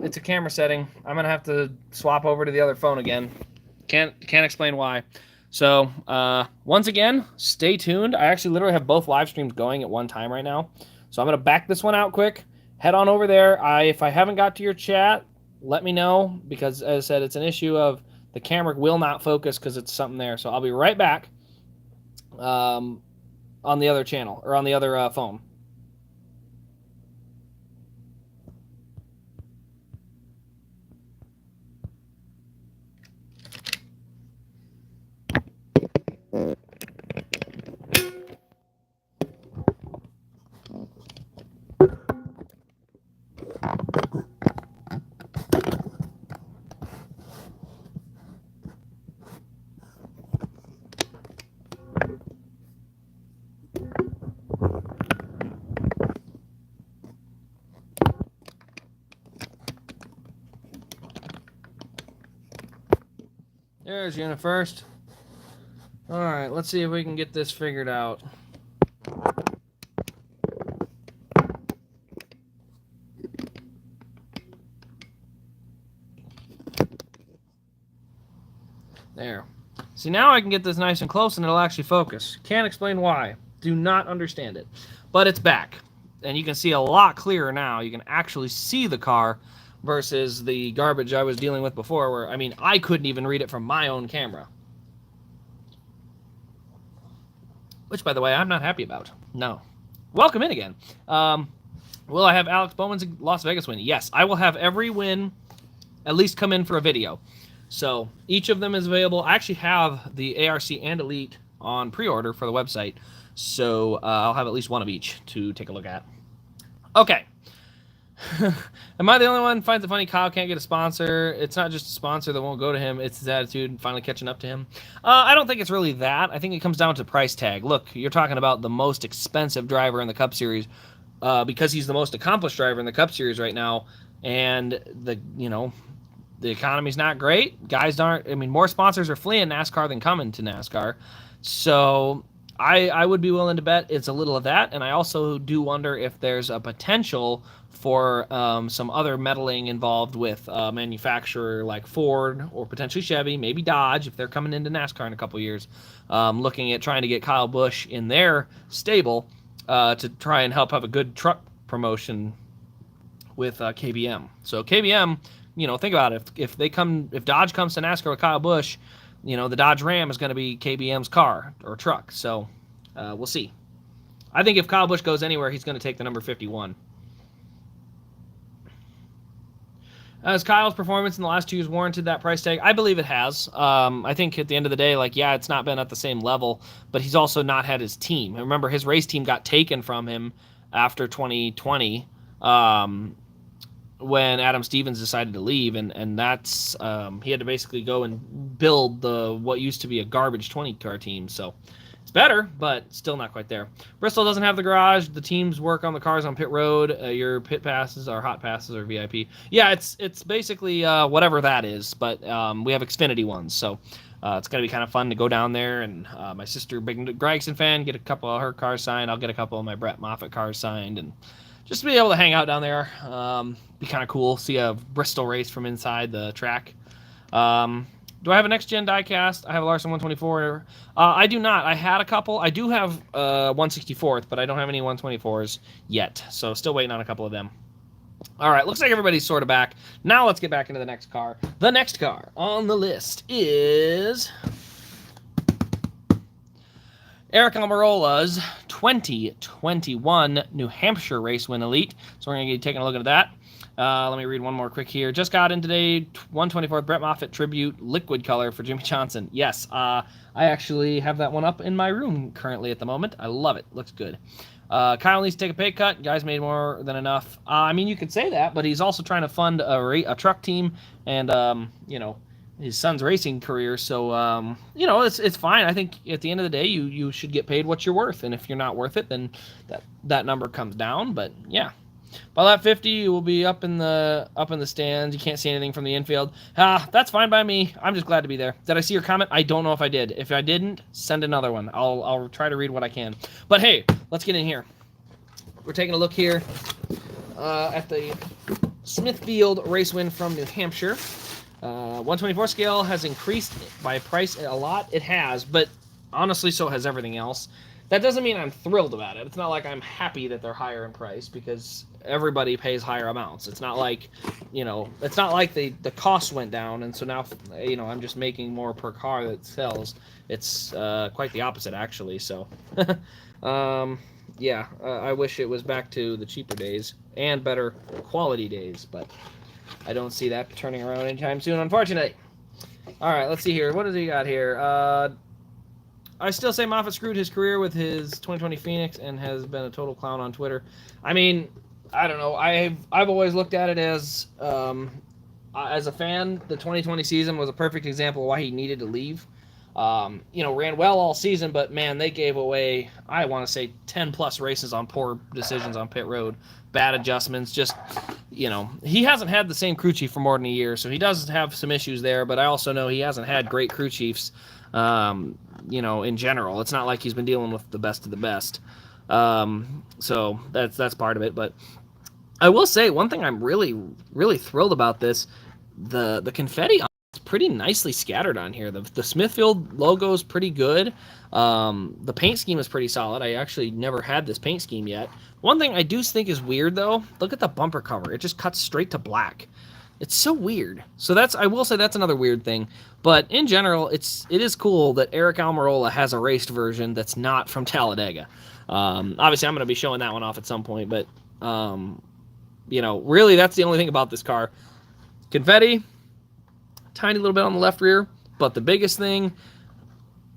it's a camera setting. I'm gonna have to swap over to the other phone again. Can't explain why. So once again, stay tuned. I actually literally have both live streams going at one time right now. So I'm gonna back this one out quick. Head on over there. If I haven't got to your chat, let me know, because as I said, it's an issue of the camera will not focus because it's something there. So I'll be right back on the other channel, or on the other phone. There's unit first. All right, let's see if we can get this figured out. There. See, now I can get this nice and close and it'll actually focus. Can't explain why. Do not understand it. But it's back. And you can see a lot clearer now. You can actually see the car versus the garbage I was dealing with before, where, I mean, I couldn't even read it from my own camera. Which, by the way, I'm not happy about. No. Welcome in again. Will I have Alex Bowman's Las Vegas win? Yes, I will have every win at least come in for a video. So each of them is available. I actually have the ARC and Elite on pre-order for the website. So I'll have at least one of each to take a look at. Okay. Am I the only one who finds it funny Kyle can't get a sponsor? It's not just a sponsor that won't go to him. It's his attitude finally catching up to him. I don't think it's really that. I think it comes down to price tag. Look, you're talking about the most expensive driver in the Cup Series because he's the most accomplished driver in the Cup Series right now. And the economy's not great. Guys aren't, I mean, more sponsors are fleeing NASCAR than coming to NASCAR. So I would be willing to bet it's a little of that. And I also do wonder if there's a potential for some other meddling involved with a manufacturer like Ford or potentially Chevy, maybe Dodge, if they're coming into NASCAR in a couple years, looking at trying to get Kyle Busch in their stable to try and help have a good truck promotion with KBM. So KBM, think about it. If Dodge comes to NASCAR with Kyle Busch, the Dodge Ram is going to be KBM's car or truck. So we'll see. I think if Kyle Busch goes anywhere, he's going to take the number 51. Has Kyle's performance in the last 2 years warranted that price tag? I believe it has. I think at the end of the day, it's not been at the same level, but he's also not had his team. And remember, his race team got taken from him after 2020 when Adam Stevens decided to leave, and that's he had to basically go and build what used to be a garbage 20-car team. So it's better, but still not quite there. Bristol doesn't have the garage. The teams work on the cars on pit road. Your pit passes are hot passes or VIP. Yeah, it's basically whatever that is, but we have Xfinity ones, so it's going to be kind of fun to go down there. And my sister, big Gregson fan, get a couple of her cars signed. I'll get a couple of my Brett Moffitt cars signed, and just to be able to hang out down there. Be kind of cool. See a Bristol race from inside the track. Do I have a next-gen diecast? I have a Larson 124. I do not. I had a couple. I do have 164th, but I don't have any 124s yet. So still waiting on a couple of them. All right, looks like everybody's sort of back. Now let's get back into the next car. The next car on the list is Aric Almirola's 2021 New Hampshire Race Win Elite. So we're going to be taking a look at that. Let me read one more quick here. Just got in today, 124th Brett Moffitt Tribute Liquid Color for Jimmy Johnson. Yes, I actually have that one up in my room currently at the moment. I love it. Looks good. Kyle needs to take a pay cut. Guys made more than enough. I mean, you could say that, but he's also trying to fund a truck team and, his son's racing career. So, it's fine. I think at the end of the day, you should get paid what you're worth. And if you're not worth it, then that number comes down. But, yeah. By lap 50, you will be up in the stands. You can't see anything from the infield. That's fine by me. I'm just glad to be there. Did I see your comment? I don't know if I did. If I didn't, send another one. I'll try to read what I can. But hey, let's get in here. We're taking a look here at the Smithfield race win from New Hampshire. 124 scale has increased by price a lot. It has, but honestly, so has everything else. That doesn't mean I'm thrilled about it. It's not like I'm happy that they're higher in price because everybody pays higher amounts. It's not like, it's not like the cost went down and so now, I'm just making more per car that sells. It's quite the opposite, actually. So, yeah, I wish it was back to the cheaper days and better quality days, but I don't see that turning around anytime soon, unfortunately. All right, let's see here. What does he got here? I still say Moffitt screwed his career with his 2020 Phoenix and has been a total clown on Twitter. I mean, I don't know. I've always looked at it as a fan, the 2020 season was a perfect example of why he needed to leave. Ran well all season, but man, they gave away, I want to say 10 plus races on poor decisions on pit road, bad adjustments. Just, he hasn't had the same crew chief for more than a year, so he does have some issues there, but I also know he hasn't had great crew chiefs, in general. It's not like he's been dealing with the best of the best. So that's part of it. But I will say one thing I'm really, really thrilled about this, the confetti is pretty nicely scattered on here. The Smithfield logo is pretty good. The paint scheme is pretty solid. I actually never had this paint scheme yet. One thing I do think is weird though, look at the bumper cover. It just cuts straight to black. It's so weird. So I will say that's another weird thing. But in general, it is cool that Aric Almirola has a raced version that's not from Talladega. Obviously, I'm going to be showing that one off at some point. But, really, that's the only thing about this car. Confetti, tiny little bit on the left rear. But the biggest thing,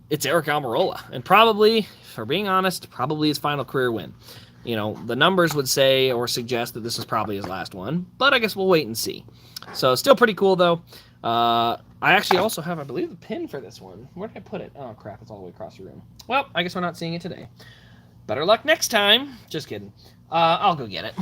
it's Aric Almirola. And probably, for being honest, probably his final career win. The numbers would say or suggest that this is probably his last one, but I guess we'll wait and see. So still pretty cool, though. I actually also have, I believe, the pin for this one. Where did I put it? Oh, crap, it's all the way across the room. Well, I guess we're not seeing it today. Better luck next time. Just kidding. I'll go get it.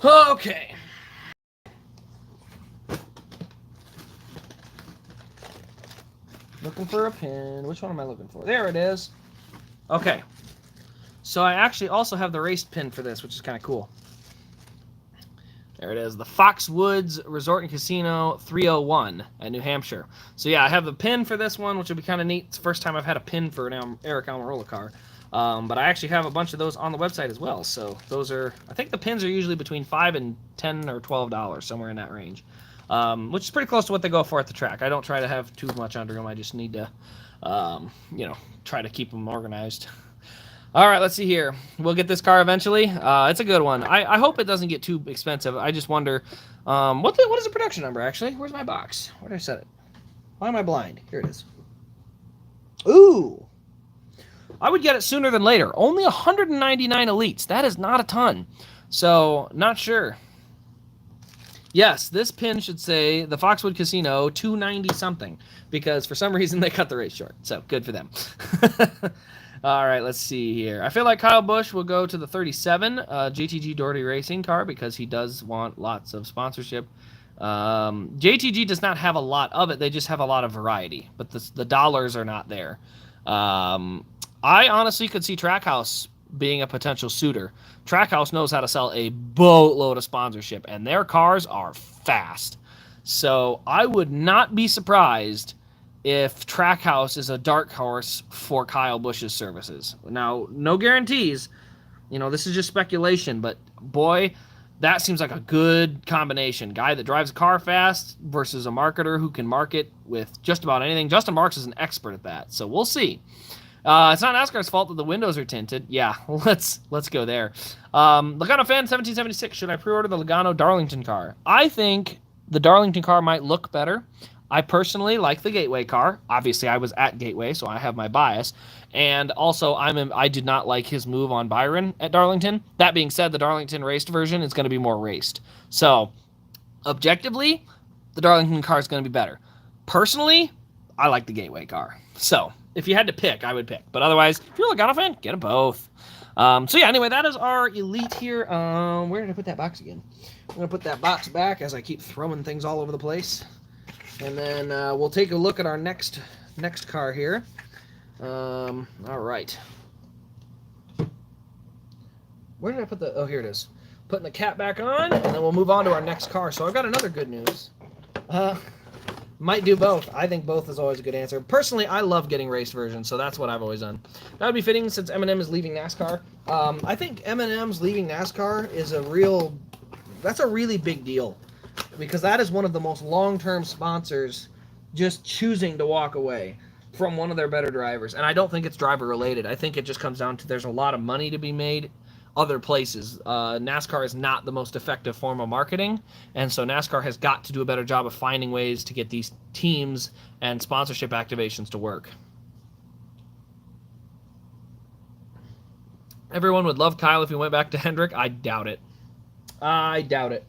Okay. Looking for a pin. Which one am I looking for? There it is. Okay. So I actually also have the race pin for this, which is kind of cool. There it is. The Foxwoods Resort and Casino 301 at New Hampshire. So yeah, I have the pin for this one, which will be kind of neat. It's the first time I've had a pin for an Aric Almirola car. But I actually have a bunch of those on the website as well. So those are, I think the pins are usually between $5 and $10 or $12, somewhere in that range. Which is pretty close to what they go for at the track. I don't try to have too much under them. I just need to, try to keep them organized. All right, let's see here. We'll get this car eventually. It's a good one. I hope it doesn't get too expensive. I just wonder, what is the production number, actually? Where's my box? Where did I set it? Why am I blind? Here it is. Ooh. I would get it sooner than later. Only 199 elites. That is not a ton. So, not sure. Yes, this pin should say the Foxwood Casino 290 something because for some reason they cut the race short. So good for them. All right, let's see here. I feel like Kyle Busch will go to the 37 JTG Doherty Racing car because he does want lots of sponsorship. JTG does not have a lot of it. They just have a lot of variety, but the dollars are not there. I honestly could see Trackhouse being a potential suitor. Trackhouse knows how to sell a boatload of sponsorship, and their cars are fast. So I would not be surprised if Trackhouse is a dark horse for Kyle Busch's services. Now, no guarantees. This is just speculation, but boy, that seems like a good combination. Guy that drives a car fast versus a marketer who can market with just about anything. Justin Marks is an expert at that, so we'll see. It's not NASCAR's fault that the windows are tinted. Yeah, let's go there. Logano Fan 1776. Should I pre-order the Logano Darlington car? I think the Darlington car might look better. I personally like the Gateway car. Obviously, I was at Gateway, so I have my bias. And also, I did not like his move on Byron at Darlington. That being said, the Darlington raced version is going to be more raced. So, objectively, the Darlington car is going to be better. Personally, I like the Gateway car. So, if you had to pick, I would pick. But otherwise, if you're a Logano fan, get them both. So yeah, anyway, that is our Elite here. Where did I put that box again? I'm going to put that box back as I keep throwing things all over the place. And then we'll take a look at our next car here. All right. Where did I put the... Oh, here it is. Putting the cap back on, and then we'll move on to our next car. So I've got another good news. Might do both. I think both is always a good answer. Personally, I love getting race versions, so that's what I've always done. That would be fitting since Eminem is leaving NASCAR. I think Eminem's leaving NASCAR is that's a really big deal, because that is one of the most long-term sponsors just choosing to walk away from one of their better drivers. And I don't think it's driver related. I think it just comes down to there's a lot of money to be made other places. NASCAR is not the most effective form of marketing, and so NASCAR has got to do a better job of finding ways to get these teams and sponsorship activations to work. Everyone would love Kyle if he went back to Hendrick. I doubt it. I doubt it.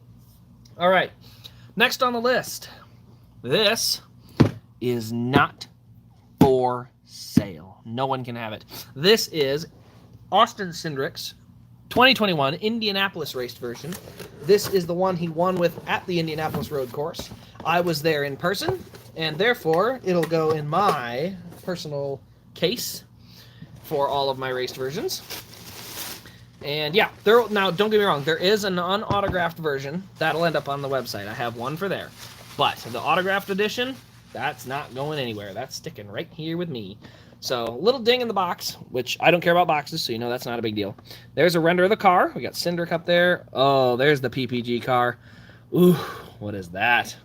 All right, next on the list. This is not for sale. No one can have it. This is Austin Cindric's 2021 Indianapolis raced version. This is the one he won with at the Indianapolis road course. I was there in person, and therefore it'll go in my personal case for all of my raced versions. And yeah, now don't get me wrong, there is an unautographed version that'll end up on the website. I have one for there. But the autographed edition, that's not going anywhere. That's sticking right here with me. So, little ding in the box, which I don't care about boxes, so you know that's not a big deal. There's a render of the car. We got Cindric up there. Oh, there's the PPG car. Ooh, what is that?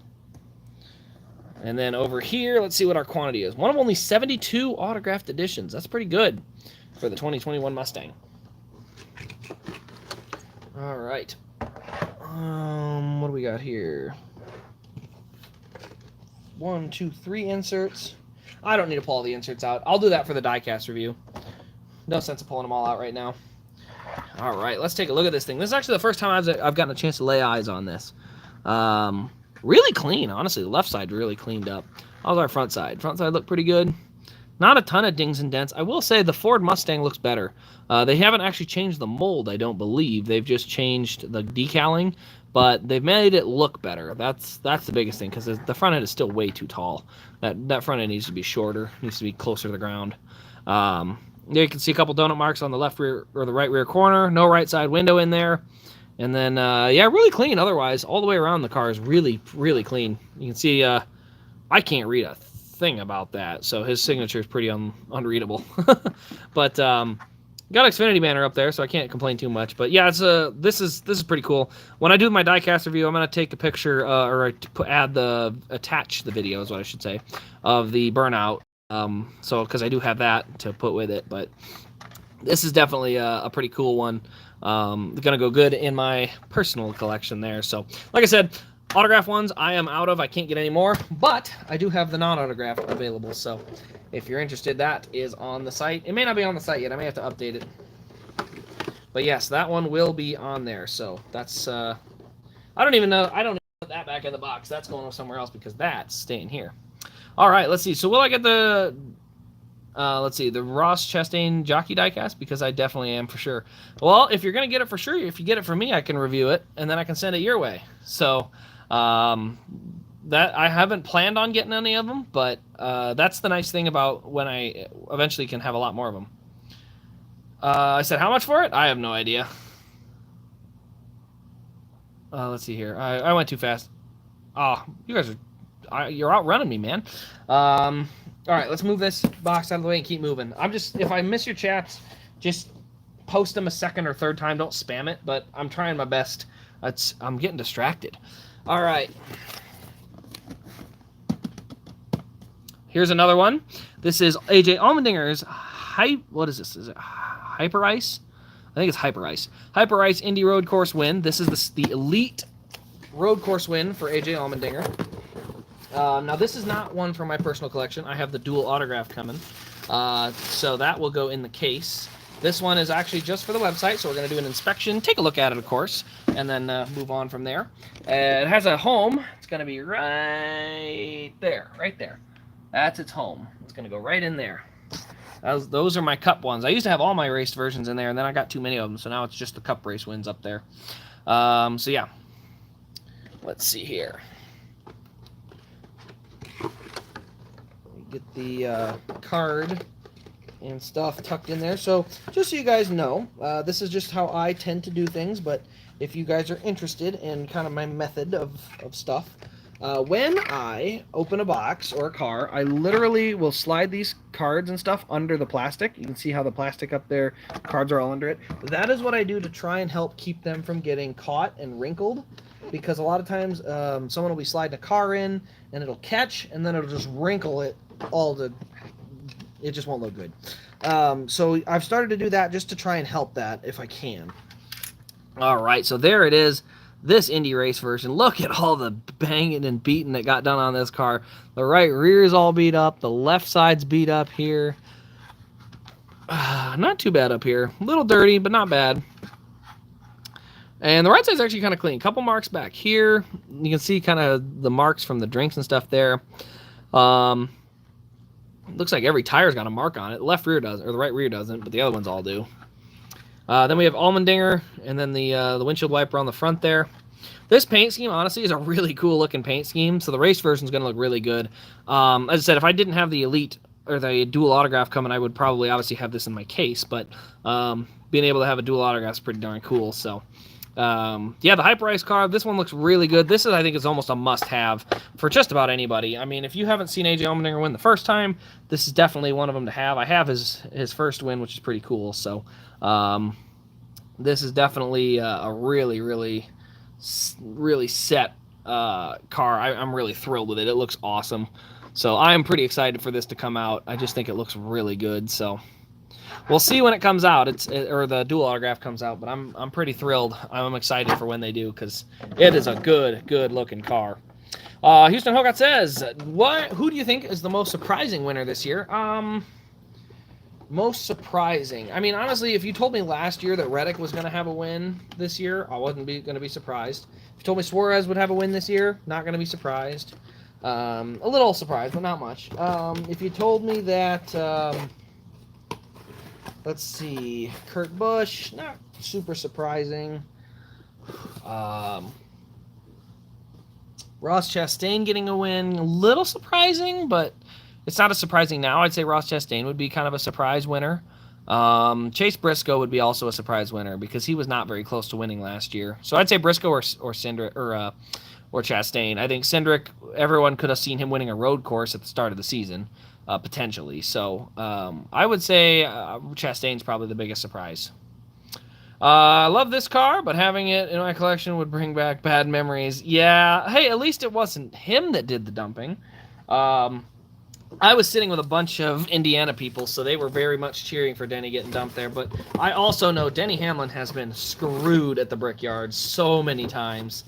And then over here, let's see what our quantity is. One of only 72 autographed editions. That's pretty good for the 2021 Mustang. All right. What do we got here? 1, 2, 3 inserts. I don't need to pull all the inserts out. I'll do that for the diecast review. No sense of pulling them all out right now. All right, let's take a look at this thing. This is actually the first time I've gotten a chance to lay eyes on this. Really clean, honestly. The left side really cleaned up. How's our front side? Front side looked pretty good. Not a ton of dings and dents. I will say the Ford Mustang looks better. They haven't actually changed the mold, I don't believe. They've just changed the decaling, but they've made it look better. That's the biggest thing, because the front end is still way too tall. That front end needs to be shorter, needs to be closer to the ground. There you can see a couple donut marks on the left rear or the right rear corner. No right side window in there. And then, yeah, really clean otherwise. All the way around the car is really, really clean. You can see I can't read a thing about that, so his signature is pretty unreadable. But got Xfinity banner up there, so I can't complain too much. But yeah, this is pretty cool. When I do my diecast review, I'm gonna take a picture attach the video is what I should say, of the burnout. So because I do have that to put with it, but this is definitely a pretty cool one. Gonna go good in my personal collection there. So like I said, autograph ones I am out of. I can't get any more, but I do have the non-autographed available. So if you're interested, that is on the site. It may not be on the site yet. I may have to update it. But yes, that one will be on there. So that's I don't even put that back in the box. That's going somewhere else because that's staying here. All right, let's see. So will I get the the Ross Chastain jockey diecast? Because I definitely am for sure. Well, if you're gonna get it for sure, if you get it from me, I can review it and then I can send it your way. So that I haven't planned on getting any of them, but that's the nice thing about when I eventually can have a lot more of them. I said, how much for it? I have no idea. Let's see here. I went too fast. Oh, you guys you're outrunning me, man. All right, let's move this box out of the way and keep moving. If I miss your chats, just post them a second or third time. Don't spam it, but I'm trying my best. I'm getting distracted. All right. Here's another one. This is AJ Allmendinger's what is this? Is it Hyper Ice? I think it's Hyper Ice. Hyper Ice Indy Road Course win. This is the elite road course win for AJ Allmendinger. Now, this is not one for my personal collection. I have the dual autograph coming. So that will go in the case. This one is actually just for the website, so we're going to do an inspection, take a look at it, of course, and then move on from there. It has a home. It's going to be right there, right there. That's its home. It's going to go right in there. Those are my cup ones. I used to have all my raced versions in there, and then I got too many of them, so now it's just the cup race wins up there. So, yeah. Let's see here. Get the card and stuff tucked in there. So just so you guys know, this is just how I tend to do things, but if you guys are interested in kind of my method of stuff, when I open a box or a car, I literally will slide these cards and stuff under the plastic. You can see how the plastic up there, cards are all under it. That is what I do to try and help keep them from getting caught and wrinkled, because a lot of times someone will be sliding a car in and it'll catch and then it'll just wrinkle it it just won't look good. So I've started to do that just to try and help that if I can. All right, so there it is. This Indy race version. Look at all the banging and beating that got done on this car. The right rear is all beat up. The left side's beat up here. Not too bad up here. A little dirty, but not bad. And the right side's actually kind of clean. A couple marks back here. You can see kind of the marks from the drinks and stuff there. Looks like every tire's got a mark on it. The left rear doesn't, or the right rear doesn't, but the other ones all do. Then we have Allmendinger, and then the windshield wiper on the front there. This paint scheme, honestly, is a really cool-looking paint scheme, so the race version is going to look really good. As I said, if I didn't have the Elite or the dual autograph coming, I would probably obviously have this in my case, but being able to have a dual autograph is pretty darn cool. So, yeah, the Hyperice car, this one looks really good. This is, I think, is almost a must-have for just about anybody. I mean, if you haven't seen AJ Allmendinger win the first time, this is definitely one of them to have. I have his first win, which is pretty cool, so... this is definitely a really, really, really set car. I'm really thrilled with it. It looks awesome. So I'm pretty excited for this to come out. I just think it looks really good. So we'll see when it comes out. Or the dual autograph comes out. But I'm pretty thrilled. I'm excited for when they do, because it is a good looking car. Houston Hogarth says, who do you think is the most surprising winner this year? Most surprising. I mean, honestly, if you told me last year that Reddick was going to have a win this year, I wasn't going to be surprised. If you told me Suarez would have a win this year, not going to be surprised. A little surprised, but not much. If you told me that, let's see, Kurt Busch, not super surprising. Ross Chastain getting a win, a little surprising, but it's not as surprising now. I'd say Ross Chastain would be kind of a surprise winner. Chase Briscoe would be also a surprise winner because he was not very close to winning last year. So I'd say Briscoe or Cindric or Chastain. I think Cindric, everyone could have seen him winning a road course at the start of the season, potentially. So I would say Chastain's probably the biggest surprise. I love this car, but having it in my collection would bring back bad memories. Yeah, hey, at least it wasn't him that did the dumping. I was sitting with a bunch of Indiana people, so they were very much cheering for Denny getting dumped there. But I also know Denny Hamlin has been screwed at the Brickyard so many times.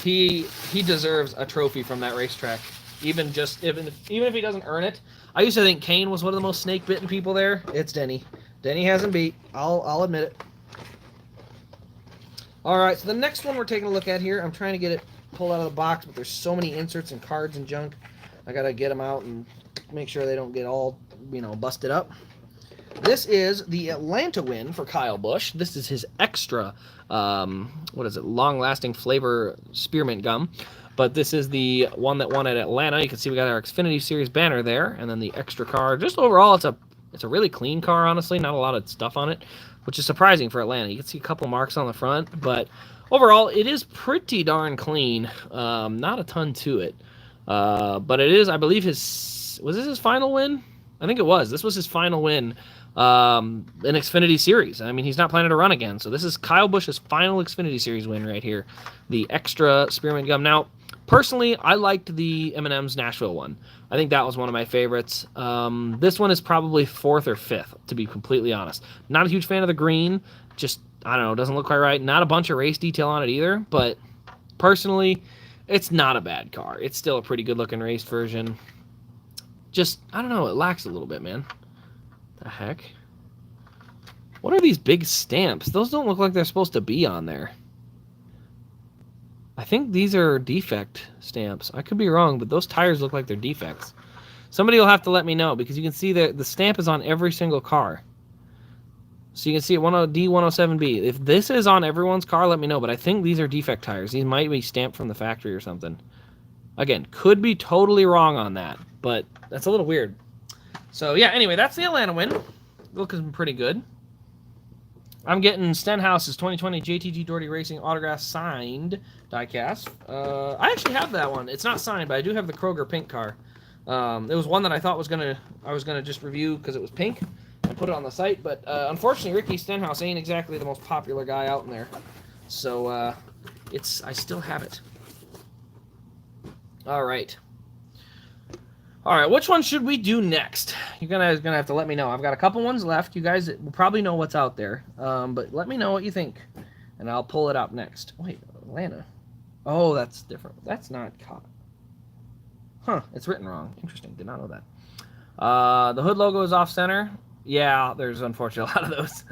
He deserves a trophy from that racetrack, even if he doesn't earn it. I used to think Kane was one of the most snake-bitten people there. It's Denny. Denny hasn't beat. I'll admit it. All right, so the next one we're taking a look at here, I'm trying to get it pulled out of the box, but there's so many inserts and cards and junk. I got to get them out and make sure they don't get all, busted up. This is the Atlanta win for Kyle Busch. This is his extra, long-lasting flavor spearmint gum. But this is the one that won at Atlanta. You can see we got our Xfinity Series banner there, and then the extra car. Just overall, it's a really clean car, honestly. Not a lot of stuff on it, which is surprising for Atlanta. You can see a couple marks on the front, but overall, it is pretty darn clean. Not a ton to it. But it is, I believe, was this his final win? I think it was. This was his final win in Xfinity Series. I mean, he's not planning to run again. So this is Kyle Busch's final Xfinity Series win right here. The extra spearmint gum. Now, personally, I liked the M&M's Nashville one. I think that was one of my favorites. This one is probably 4th or 5th, to be completely honest. Not a huge fan of the green. Just, I don't know, doesn't look quite right. Not a bunch of race detail on it either. But personally, it's not a bad car. It's still a pretty good-looking race version. Just, I don't know, it lacks a little bit, man. The heck? What are these big stamps? Those don't look like they're supposed to be on there. I think these are defect stamps. I could be wrong, but those tires look like they're defects. Somebody will have to let me know, because you can see that the stamp is on every single car. So you can see it D107B. If this is on everyone's car, let me know, but I think these are defect tires. These might be stamped from the factory or something. Again, could be totally wrong on that, but that's a little weird. So, yeah, anyway, that's the Atlanta win. looking pretty good. I'm getting Stenhouse's 2020 JTG Doherty Racing autograph signed diecast. I actually have that one. It's not signed, but I do have the Kroger pink car. It was one that I thought I was gonna just review because it was pink and put it on the site. But unfortunately, Ricky Stenhouse ain't exactly the most popular guy out in there. So I still have it. All right. Which one should we do next? You're gonna have to let me know. I've got a couple ones left. You guys will probably know what's out there, but let me know what you think, and I'll pull it up next. Wait, Atlanta. Oh, that's different. That's not caught. Huh? It's written wrong. Interesting. Did not know that. The hood logo is off center. Yeah, there's unfortunately a lot of those.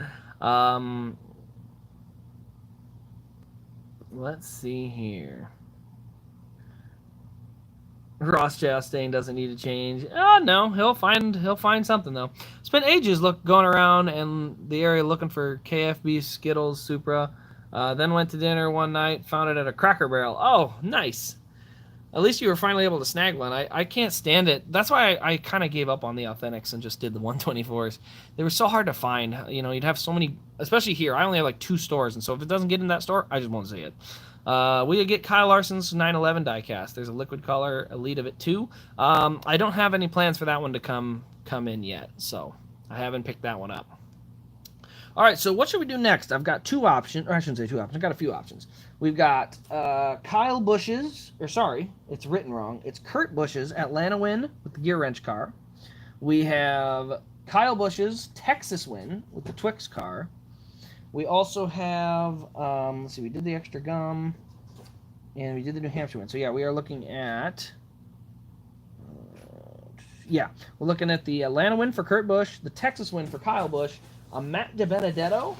Let's see here. Ross Chastain doesn't need to change. No, he'll find something though. Spent ages going around in the area looking for KFB, Skittles, Supra. Then went to dinner one night, found it at a Cracker Barrel. Oh, nice. At least you were finally able to snag one. I can't stand it. That's why I kind of gave up on the Authentics and just did the 124s. They were so hard to find. You know, you'd have so many, especially here. I only have like 2 stores, and so if it doesn't get in that store, I just won't see it. We get Kyle Larson's 911 diecast. There's a liquid color Elite of it too. I don't have any plans for that one to come in yet, so I haven't picked that one up. All right, so what should we do next? I've got 2 options, or I shouldn't say 2 options. I've got a few options. We've got Kyle Busch's, or sorry, it's written wrong. It's Kurt Busch's Atlanta win with the gear wrench car. We have Kyle Busch's Texas win with the Twix car. We also have, let's see, we did the extra gum, and we did the New Hampshire one. So, yeah, we are looking at, we're looking at the Atlanta win for Kurt Busch, the Texas win for Kyle Busch, a Matt DiBenedetto.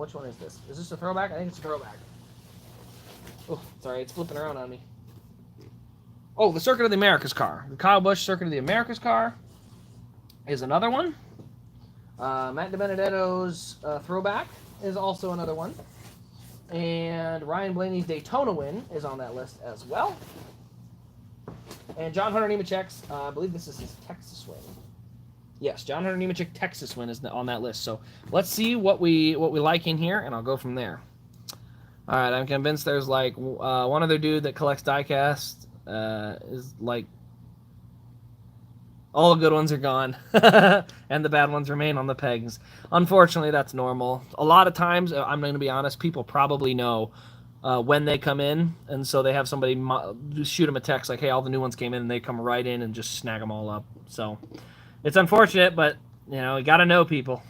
Which one is this? Is this a throwback? I think it's a throwback. Oh, sorry, it's flipping around on me. Oh, the Circuit of the Americas car. The Kyle Busch Circuit of the Americas car is another one. Matt DiBenedetto's throwback is also another one. And Ryan Blaney's Daytona win is on that list as well. And John Hunter Nemechek's, I believe this is his Texas win. Yes, John Hunter Nemechek Texas win is on that list. So let's see what we like in here, and I'll go from there. All right, I'm convinced there's like one other dude that collects diecast is like all the good ones are gone, and the bad ones remain on the pegs. Unfortunately, that's normal. A lot of times, I'm going to be honest, people probably know when they come in, and so they have somebody shoot them a text like, hey, all the new ones came in, and they come right in and just snag them all up. So it's unfortunate, but, you know, you got to know people.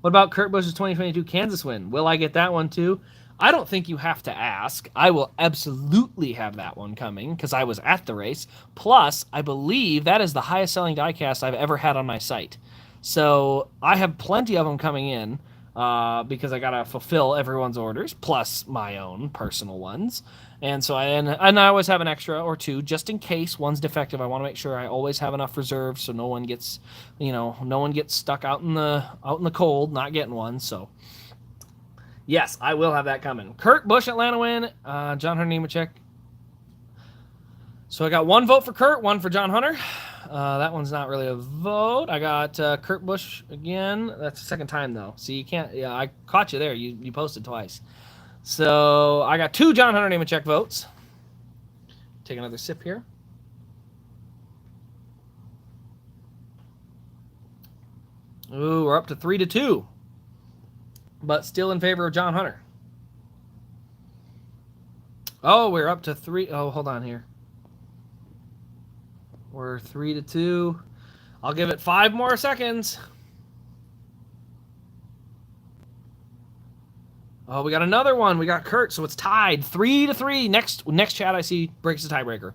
What about Kurt Busch's 2022 Kansas win? Will I get that one too? I don't think you have to ask. I will absolutely have that one coming because I was at the race. Plus, I believe that is the highest selling diecast I've ever had on my site. So I have plenty of them coming in because I got to fulfill everyone's orders, plus my own personal ones. And so I always have an extra or 2 just in case one's defective. I want to make sure I always have enough reserves so no one gets stuck out in the cold not getting one. So yes, I will have that coming. Kurt Busch Atlanta win, John Hunter Nemechek. So I got 1 vote for Kurt, 1 for John Hunter. That one's not really a vote. I got Kurt Busch again. That's the second time though. So you can't. Yeah, I caught you there. You posted twice. So I got 2 John Hunter Nemechek votes. Take another sip here. Ooh, we're up to 3-2. But still in favor of John Hunter. Oh, we're up to 3. Oh, hold on here. We're 3-2. I'll give it 5 more seconds. Oh, we got another one. We got Kurt, so it's tied 3-3. Next chat I see breaks the tiebreaker,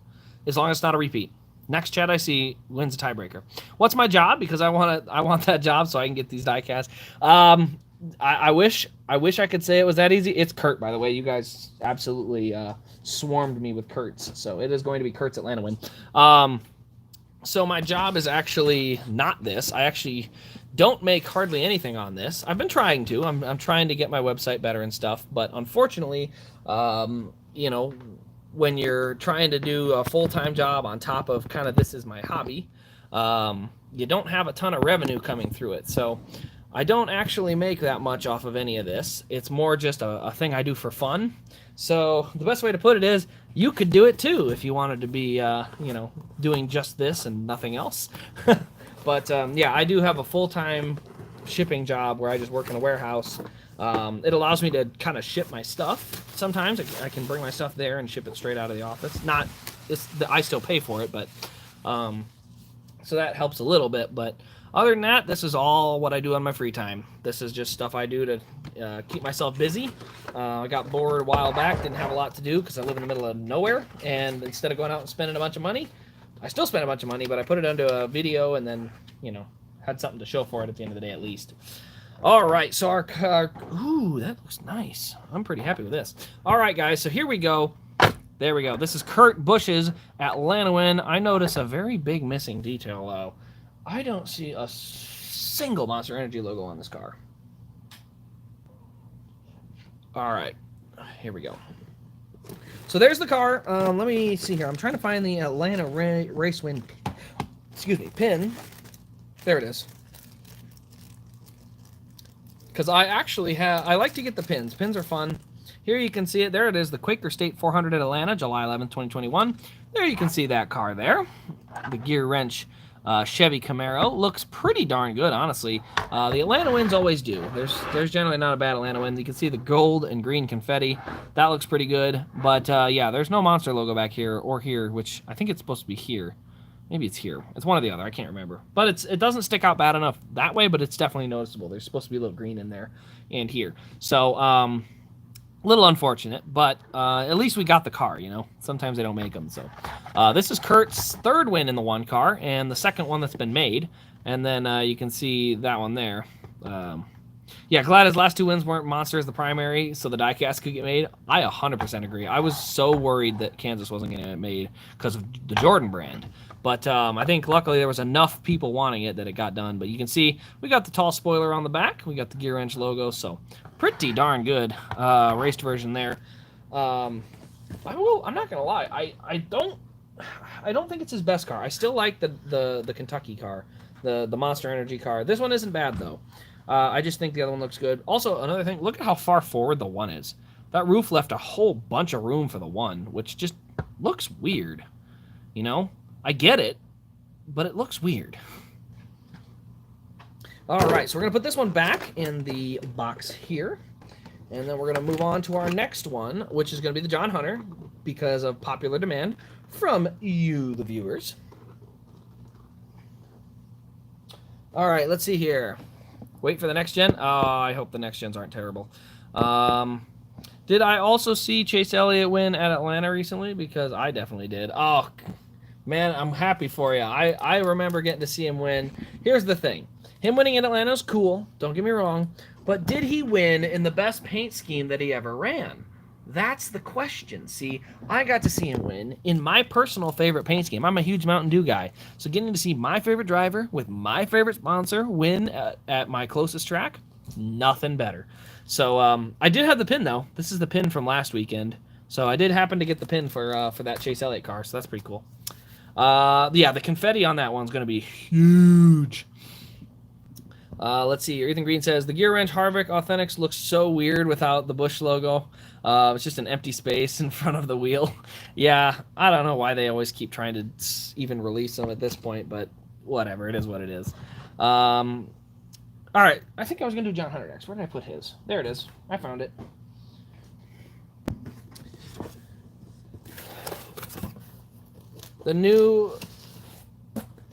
as long as it's not a repeat. Next chat I see wins the tiebreaker. What's my job? Because I want that job so I can get these diecasts. I wish I could say it was that easy. It's Kurt, by the way. You guys absolutely swarmed me with Kurt's, so it is going to be Kurt's Atlanta win. So my job is actually not this. I actually don't make hardly anything on this. I've been trying to. I'm trying to get my website better and stuff, but unfortunately, when you're trying to do a full-time job on top of kind of this is my hobby, You don't have a ton of revenue coming through it. So I don't actually make that much off of any of this. It's more just a thing I do for fun. So the best way to put it is you could do it too if you wanted to be, doing just this and nothing else. But yeah, I do have a full-time shipping job where I just work in a warehouse. It allows me to kind of ship my stuff. Sometimes I can bring my stuff there and ship it straight out of the office. I still pay for it, but so that helps a little bit. But other than that, this is all what I do on my free time. This is just stuff I do to keep myself busy. I got bored a while back, didn't have a lot to do because I live in the middle of nowhere. And instead of going out and spending a bunch of money, I still spent a bunch of money, but I put it into a video and then, had something to show for it at the end of the day at least. All right, so our car, ooh, that looks nice. I'm pretty happy with this. All right, guys, so here we go. There we go. This is Kurt Busch's Atlanta win. I notice a very big missing detail, though. I don't see a single Monster Energy logo on this car. All right, here we go. So there's the car. Let me see here. I'm trying to find the Atlanta race win, pin. There it is. Because I like to get the pins. Pins are fun. Here you can see it. There it is, the Quaker State 400 at Atlanta, July 11th, 2021. There you can see that car there. The gear wrench Chevy Camaro. Looks pretty darn good, honestly. The Atlanta wins always do. There's generally not a bad Atlanta win. You can see the gold and green confetti. That looks pretty good. But yeah, there's no Monster logo back here or here, which I think it's supposed to be here. Maybe it's here. It's one or the other. I can't remember. But it doesn't stick out bad enough that way, but it's definitely noticeable. There's supposed to be a little green in there and here. So, a little unfortunate, but at least we got the car, Sometimes they don't make them. So this is Kurt's third win in the one car and the second one that's been made. And then you can see that one there. Yeah, glad his last two wins weren't Monster as the primary, so the diecast could get made. I 100% agree. I was so worried that Kansas wasn't going to get made because of the Jordan brand. But I think luckily there was enough people wanting it that it got done. But you can see we got the tall spoiler on the back. We got the gear wrench logo, so pretty darn good raced version there. I'm not gonna lie. I don't think it's his best car. I still like the Kentucky car, the Monster Energy car. This one isn't bad though. I just think the other one looks good. Also, another thing, look at how far forward the one is. That roof left a whole bunch of room for the one, which just looks weird. I get it, but it looks weird. All right, so we're going to put this one back in the box here. And then we're going to move on to our next one, which is going to be the John Hunter, because of popular demand from you, the viewers. All right, let's see here. Wait for the next gen. Oh, I hope the next gens aren't terrible. Did I also see Chase Elliott win at Atlanta recently? Because I definitely did. Oh, man, I'm happy for you. I remember getting to see him win. Here's the thing. Him winning in Atlanta is cool. Don't get me wrong. But did he win in the best paint scheme that he ever ran? That's the question. See, I got to see him win in my personal favorite paint scheme. I'm a huge Mountain Dew guy. So getting to see my favorite driver with my favorite sponsor win at my closest track, nothing better. So I did have the pin, though. This is the pin from last weekend. So I did happen to get the pin for that Chase Elliott car, so that's pretty cool. Yeah, the confetti on that one's going to be huge. Let's see here. Ethan Green says, the Gear Wrench Harvick Authentics looks so weird without the Busch logo. It's just an empty space in front of the wheel. Yeah, I don't know why they always keep trying to even release them at this point, but whatever. It is what it is. All right. I think I was going to do John Hunter next. Where did I put his? There it is. I found it. The new...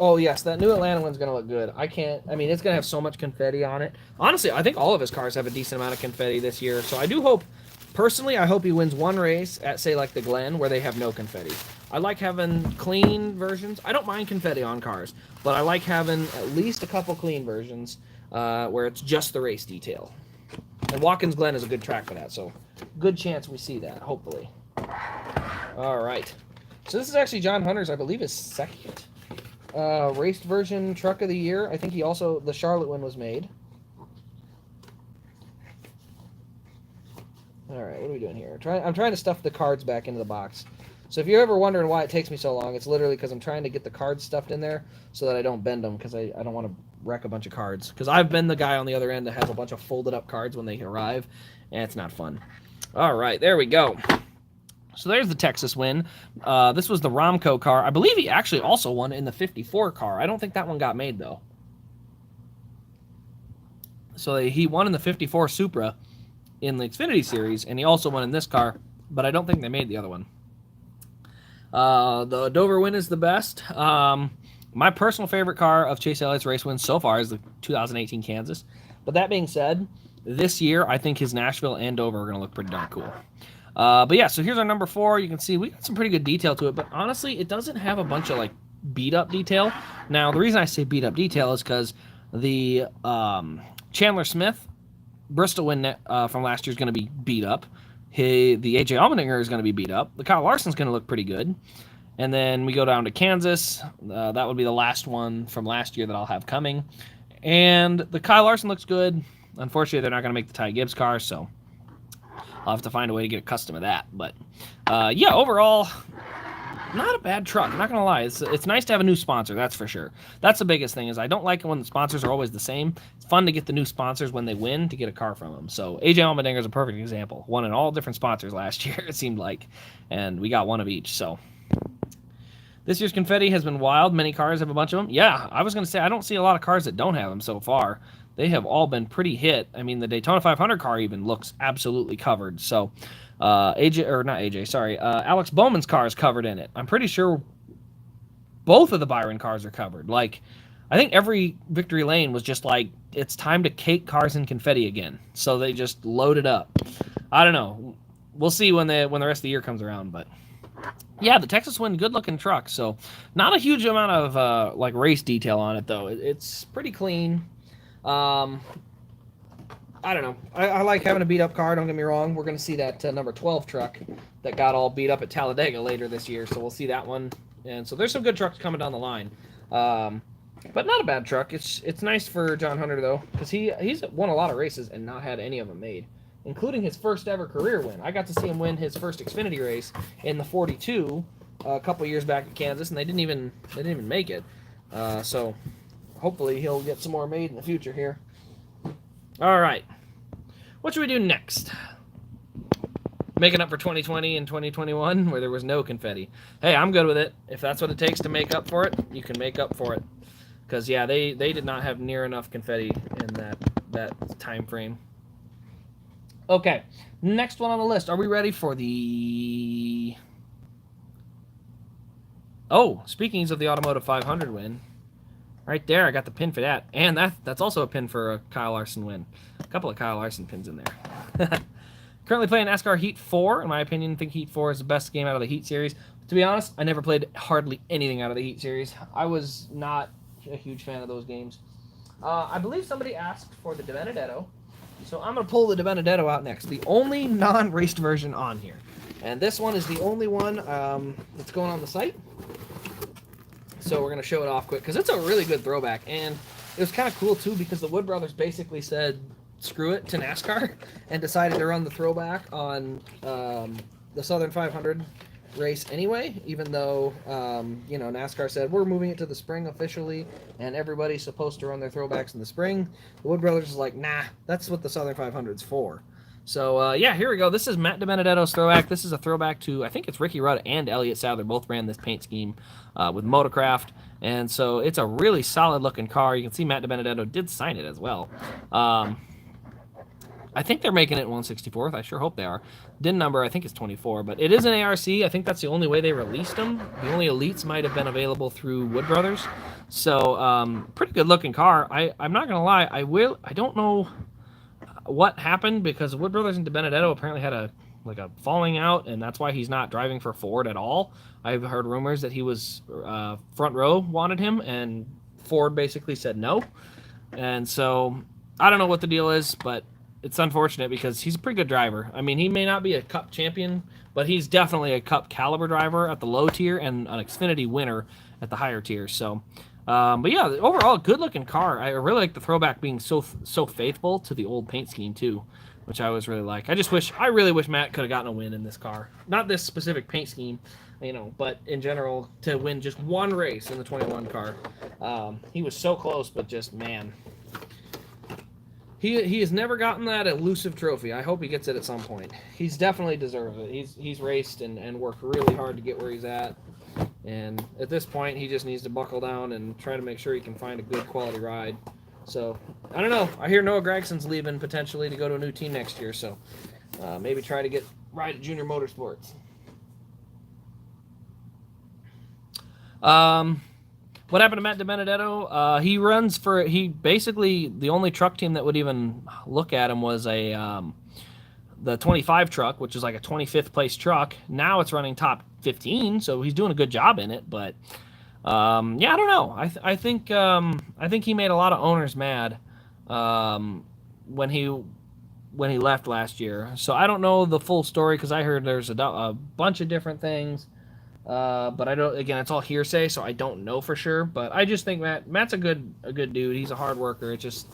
Oh, yes, that new Atlanta one's going to look good. It's going to have so much confetti on it. Honestly, I think all of his cars have a decent amount of confetti this year. So I do hope, personally, I hope he wins one race at, say, like the Glen, where they have no confetti. I like having clean versions. I don't mind confetti on cars, but I like having at least a couple clean versions where it's just the race detail. And Watkins Glen is a good track for that, so good chance we see that, hopefully. All right. So this is actually John Hunter's, I believe, his second raced version truck of the year. I think he also, the Charlotte one was made. All right, what are we doing here? I'm trying to stuff the cards back into the box. So if you're ever wondering why it takes me so long, it's literally because I'm trying to get the cards stuffed in there so that I don't bend them, because I don't want to wreck a bunch of cards. Because I've been the guy on the other end that has a bunch of folded up cards when they arrive, and it's not fun. All right, there we go. So there's the Texas win. This was the Romco car. I believe he actually also won in the 54 car. I don't think that one got made, though. So he won in the 54 Supra in the Xfinity Series, and he also won in this car, but I don't think they made the other one. The Dover win is the best. My personal favorite car of Chase Elliott's race wins so far is the 2018 Kansas. But that being said, this year I think his Nashville and Dover are going to look pretty darn cool. But yeah, so here's our number 4. You can see we got some pretty good detail to it, but honestly, it doesn't have a bunch of like beat up detail. Now, the reason I say beat up detail is because the Chandler Smith Bristol win from last year is going to be beat up. The AJ Allmendinger is going to be beat up. The Kyle Larson's going to look pretty good. And then we go down to Kansas. That would be the last one from last year that I'll have coming. And the Kyle Larson looks good. Unfortunately, they're not going to make the Ty Gibbs car, so I'll have to find a way to get a custom of that. But yeah, overall, not a bad truck. I'm not going to lie. It's nice to have a new sponsor, that's for sure. That's the biggest thing, is I don't like it when the sponsors are always the same. It's fun to get the new sponsors when they win to get a car from them. So AJ Allmendinger is a perfect example. Won in all different sponsors last year, it seemed like. And we got one of each. So this year's confetti has been wild. Many cars have a bunch of them. Yeah, I was going to say, I don't see a lot of cars that don't have them so far. They have all been pretty hit. I mean, the Daytona 500 car even looks absolutely covered. So Alex Bowman's car is covered in it. I'm pretty sure both of the Byron cars are covered. Like, I think every victory lane was just like, it's time to cake cars in confetti again. So they just loaded up. I don't know. We'll see when the rest of the year comes around. But yeah, the Texas win, good looking truck. So not a huge amount of like race detail on it though. It's pretty clean. I don't know. I like having a beat-up car, don't get me wrong. We're going to see that number 12 truck that got all beat up at Talladega later this year, so we'll see that one. And so there's some good trucks coming down the line. But not a bad truck. It's nice for John Hunter, though, because he's won a lot of races and not had any of them made, including his first ever career win. I got to see him win his first Xfinity race in the 42 a couple years back at Kansas, and they didn't even make it. So hopefully he'll get some more made in the future here. All right. What should we do next? Making up for 2020 and 2021 where there was no confetti. Hey, I'm good with it. If that's what it takes to make up for it, you can make up for it. Because, yeah, they did not have near enough confetti in that time frame. Okay, next one on the list. Are we ready for the... Oh, speaking of the Automotive 500 win, right there, I got the pin for that. And that's also a pin for a Kyle Larson win. A couple of Kyle Larson pins in there. Currently playing NASCAR Heat 4. In my opinion, I think Heat 4 is the best game out of the Heat series. To be honest, I never played hardly anything out of the Heat series. I was not a huge fan of those games. I believe somebody asked for the DiBenedetto. So I'm going to pull the DiBenedetto out next. The only non-raced version on here. And this one is the only one that's going on the site. So we're going to show it off quick because it's a really good throwback. And it was kind of cool, too, because the Wood Brothers basically said, screw it to NASCAR and decided to run the throwback on the Southern 500 race anyway, even though, NASCAR said, we're moving it to the spring officially, and everybody's supposed to run their throwbacks in the spring. The Wood Brothers is like, nah, that's what the Southern 500's for. So, yeah, here we go. This is Matt DiBenedetto's throwback. This is a throwback to, I think it's Ricky Rudd and Elliott Sadler both ran this paint scheme with Motorcraft. And so it's a really solid-looking car. You can see Matt DiBenedetto did sign it as well. I think they're making it 164th. I sure hope they are. DIN number, I think, is 24. But it is an ARC. I think that's the only way they released them. The only Elites might have been available through Wood Brothers. So, pretty good-looking car. I'm not going to lie. I don't know what happened because Wood Brothers and DiBenedetto apparently had a falling out, and that's why he's not driving for Ford at all. I've heard rumors that he was front row wanted him, and Ford basically said no. And so I don't know what the deal is, but it's unfortunate because he's a pretty good driver. I mean, he may not be a Cup champion, but he's definitely a Cup caliber driver at the low tier and an Xfinity winner at the higher tier. So, but yeah, overall, good-looking car. I really like the throwback being so faithful to the old paint scheme too, which I always really like. I really wish Matt could have gotten a win in this car. Not this specific paint scheme, you know, but in general, to win just one race in the 21 car, he was so close, but just, man, he has never gotten that elusive trophy. I hope he gets it at some point. He's definitely deserves it. He's raced and worked really hard to get where he's at, and at this point, he just needs to buckle down and try to make sure he can find a good quality ride. So, I don't know. I hear Noah Gragson's leaving potentially to go to a new team next year, so maybe try to ride at Junior Motorsports. What happened to Matt DiBenedetto? He basically, the only truck team that would even look at him was the 25 truck, which is like a 25th place truck. Now it's running top 15, so he's doing a good job in it, but yeah, I don't know. I think he made a lot of owners mad when he left last year. So I don't know the full story because I heard there's a bunch of different things. But I don't. Again, it's all hearsay, so I don't know for sure. But I just think Matt's a good dude. He's a hard worker. It just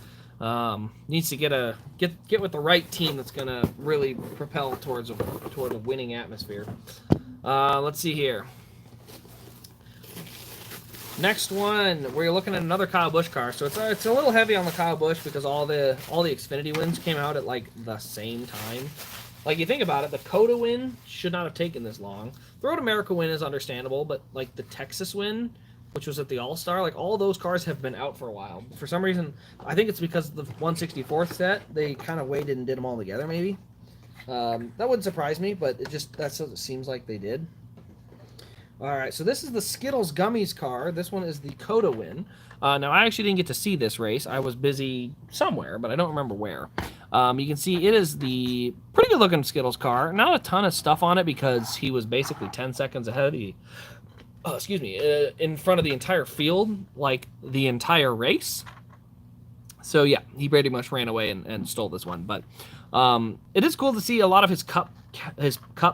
needs to get with the right team that's gonna really propel toward a winning atmosphere. Let's see here. Next one, we're looking at another Kyle Busch car. So it's a little heavy on the Kyle Busch because all the Xfinity wins came out at like the same time. Like, you think about it, the COTA win should not have taken this long. The Road America win is understandable, but, like, the Texas win, which was at the All-Star, like, all those cars have been out for a while. For some reason, I think it's because of the 164th set, they kind of waited and did them all together, maybe. That wouldn't surprise me, but that's what it seems like they did. All right, so this is the Skittles Gummies car. This one is the COTA win. Now, I actually didn't get to see this race. I was busy somewhere, but I don't remember where. You can see it is the pretty good-looking Skittles car. Not a ton of stuff on it because he was basically 10 seconds ahead in front of the entire field, like the entire race. So, yeah, he pretty much ran away and stole this one. But it is cool to see a lot of his cup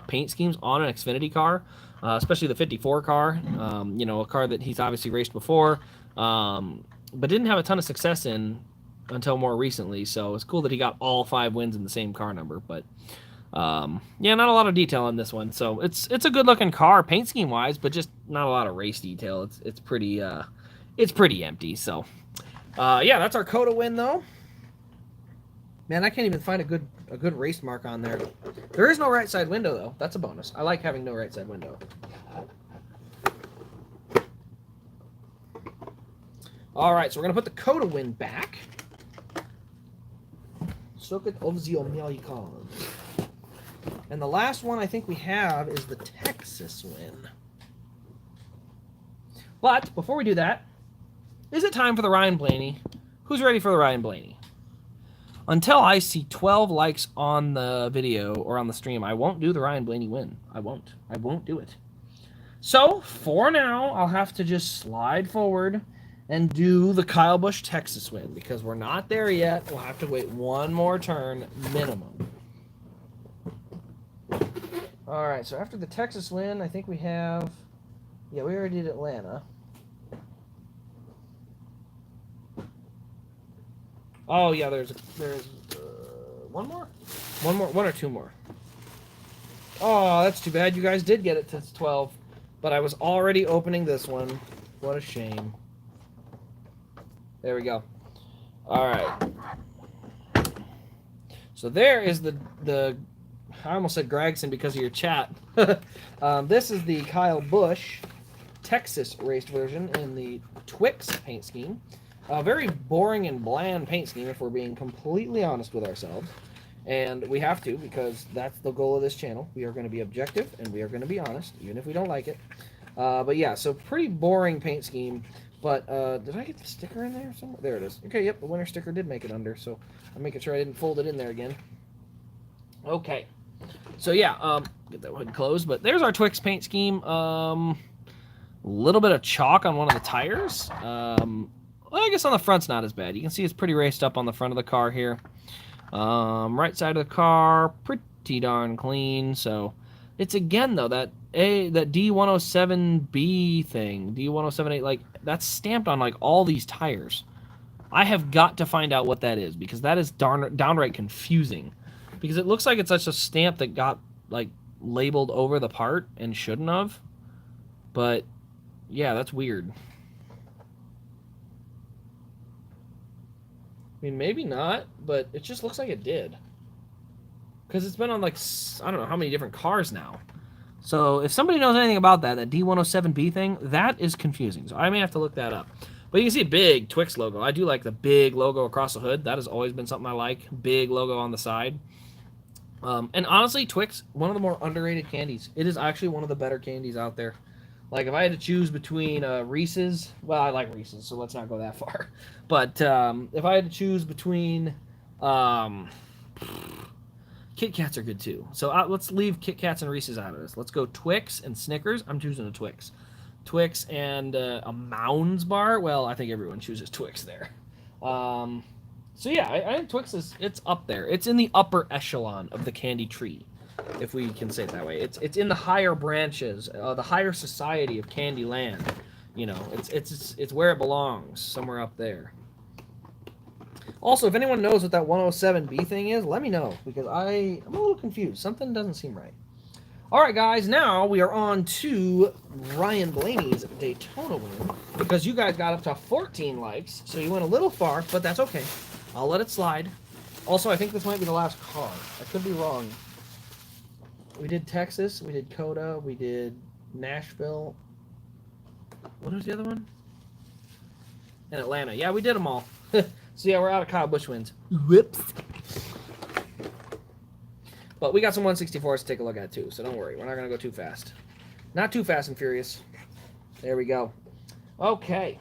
paint schemes on an Xfinity car. Especially the 54 car, a car that he's obviously raced before, but didn't have a ton of success in until more recently. So it's cool that he got all 5 wins in the same car number. But yeah, not a lot of detail on this one. So it's a good looking car paint scheme wise, but just not a lot of race detail. It's pretty empty. So yeah, that's our COTA win though. Man, I can't even find a good race mark on there. There is no right side window, though. That's a bonus. I like having no right side window. All right, so we're going to put the COTA win back. Circuit of the Americans. And the last one I think we have is the Texas win. But before we do that, is it time for the Ryan Blaney? Who's ready for the Ryan Blaney? Until I see 12 likes on the video or on the stream, I won't do the Ryan Blaney win. I won't do it. So, for now, I'll have to just slide forward and do the Kyle Busch Texas win because we're not there yet. We'll have to wait one more turn minimum. All right, so after the Texas win, I think we have... Yeah, we already did Atlanta. Oh yeah, there's one or two more. Oh, that's too bad. You guys did get it to 12, but I was already opening this one. What a shame. There we go. All right. So there is the I almost said Gregson because of your chat. This is the Kyle Busch Texas raced version in the Twix paint scheme. A very boring and bland paint scheme, if we're being completely honest with ourselves. And we have to, because that's the goal of this channel. We are going to be objective, and we are going to be honest, even if we don't like it. But yeah, so pretty boring paint scheme. But did I get the sticker in there somewhere? There it is. Okay, yep, the winner sticker did make it under, so I'm making sure I didn't fold it in there again. Okay. So yeah, get that hood closed. But there's our Twix paint scheme. A little bit of chalk on one of the tires. Well, I guess on the front's not as bad. You can see it's pretty raced up on the front of the car here. Right side of the car, pretty darn clean. So it's again though that D107B thing, D1078, like that's stamped on like all these tires. I have got to find out what that is because that is downright confusing. Because it looks like it's such a stamp that got like labeled over the part and shouldn't have. But, yeah, that's weird. I mean, maybe not, but it just looks like it did. Because it's been on, like, I don't know how many different cars now. So if somebody knows anything about that D107B thing, that is confusing. So I may have to look that up. But you can see a big Twix logo. I do like the big logo across the hood. That has always been something I like. Big logo on the side. And honestly, Twix, one of the more underrated candies. It is actually one of the better candies out there. Like, if I had to choose between Reese's, well, I like Reese's, so let's not go that far. But if I had to choose between, Kit Kats are good too. So let's leave Kit Kats and Reese's out of this. Let's go Twix and Snickers. I'm choosing a Twix. Twix and a Mounds bar. Well, I think everyone chooses Twix there. So yeah, I think Twix it's up there. It's in the upper echelon of the candy tree, if we can say it that way. It's in the higher branches, the higher society of candy land. You know, it's where it belongs, somewhere up there. Also, if anyone knows what that 107B thing is, let me know, because I'm a little confused. Something doesn't seem right. All right, guys, now we are on to Ryan Blaney's Daytona win, because you guys got up to 14 likes, so you went a little far, but that's okay. I'll let it slide. Also, I think this might be the last car. I could be wrong. We did Texas, we did COTA, we did Nashville. What was the other one? And Atlanta. Yeah, we did them all. So yeah, we're out of Kyle Busch wins. Whoops. But we got some 164s to take a look at too, so don't worry. We're not going to go too fast. Not too fast and furious. There we go. Okay.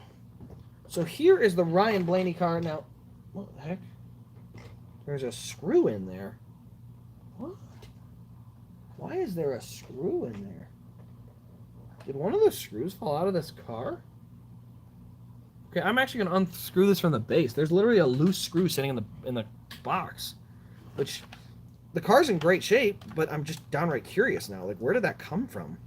So here is the Ryan Blaney car. Now, what the heck? There's a screw in there. What? Why is there a screw in there? Did one of the screws fall out of this car? Okay, I'm actually going to unscrew this from the base. There's literally a loose screw sitting in the box, which the car's in great shape, but I'm just downright curious now. Like, where did that come from?